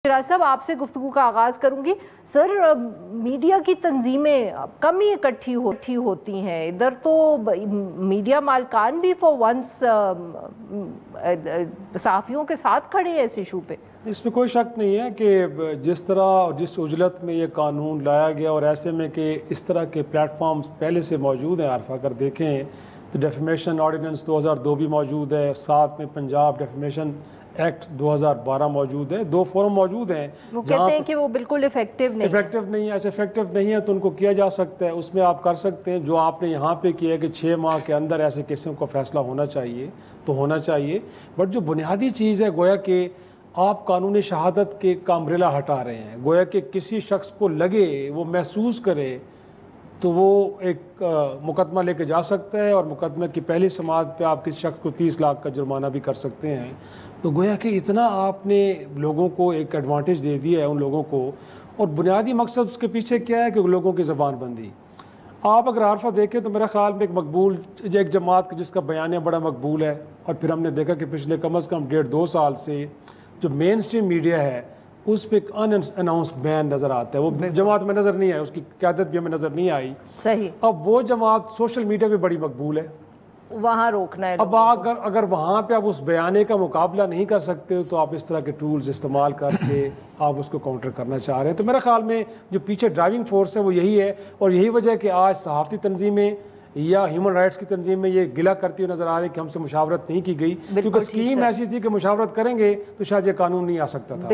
फिराज साहब, आपसे गुफ्तगू का आगाज़ करूंगी। सर, मीडिया की तंजीमें कम ही इकट्ठी होती हैं इधर, तो मीडिया मालकान भी फॉर वंस सहाफ़ियों के साथ खड़े हैं इस इशू पे। इसमें कोई शक नहीं है कि जिस तरह और जिस उजलत में ये कानून लाया गया और ऐसे में कि इस तरह के प्लेटफॉर्म्स पहले से मौजूद हैं। आरफा अगर देखें तो डेफमेशन ऑर्डिनेंस 2002 भी मौजूद है, साथ में पंजाब डेफमेशन एक्ट 2012 मौजूद है। दो फोरम मौजूद हैं। वो कहते हैं कि वो बिल्कुल इफेक्टिव नहीं है। अच्छा, इफेक्टिव नहीं है तो उनको किया जा सकता है, उसमें आप कर सकते हैं जो आपने यहाँ पे किया है कि 6 माह के अंदर ऐसे केसों का फैसला होना चाहिए तो होना चाहिए। बट जो बुनियादी चीज़ है, गोया कि आप कानूनी शहादत के का अम्ब्रेला हटा रहे हैं। गोया कि किसी शख्स को लगे, वो महसूस करे, तो वो एक मुकदमा लेके जा सकता है और मुकदमे की पहली समाअत पे आप किसी शख्स को 30 लाख का जुर्माना भी कर सकते हैं। तो गोया कि इतना आपने लोगों को एक एडवांटेज दे दिया है उन लोगों को। और बुनियादी मकसद उसके पीछे क्या है कि लोगों की ज़बान बंदी। आप अगर आरफा देखें तो मेरा ख्याल में एक मकबूल एक जमात जिसका बयानिया बड़ा मकबूल है, और फिर हमने देखा कि पिछले कम अज़ कम 1.5-2 साल से जो मेन स्ट्रीम मीडिया है उस पर एक अनअनाउंस्ड बैन नज़र आता है। वो जमात में नज़र नहीं आई, उसकी क़यादत भी हमें नज़र नहीं आई। सही। अब वो जमात सोशल मीडिया पे बड़ी मकबूल है, वहाँ रोकना है। अब अगर वहाँ पे आप उस बयाने का मुकाबला नहीं कर सकते तो आप इस तरह के टूल्स इस्तेमाल करके आप उसको काउंटर करना चाह रहे हैं। तो मेरे ख्याल में जो पीछे ड्राइविंग फोर्स है वो यही है, और यही वजह है कि आज सहाफ़ती तंजीमें या ह्यूमन राइट्स की तंजीमें ये गिला करती हुई नज़र आ रही कि हमसे मुशावरत नहीं की गई, क्योंकि स्कीम ऐसी थी कि मुशावरत करेंगे तो शायद ये कानून नहीं आ सकता था।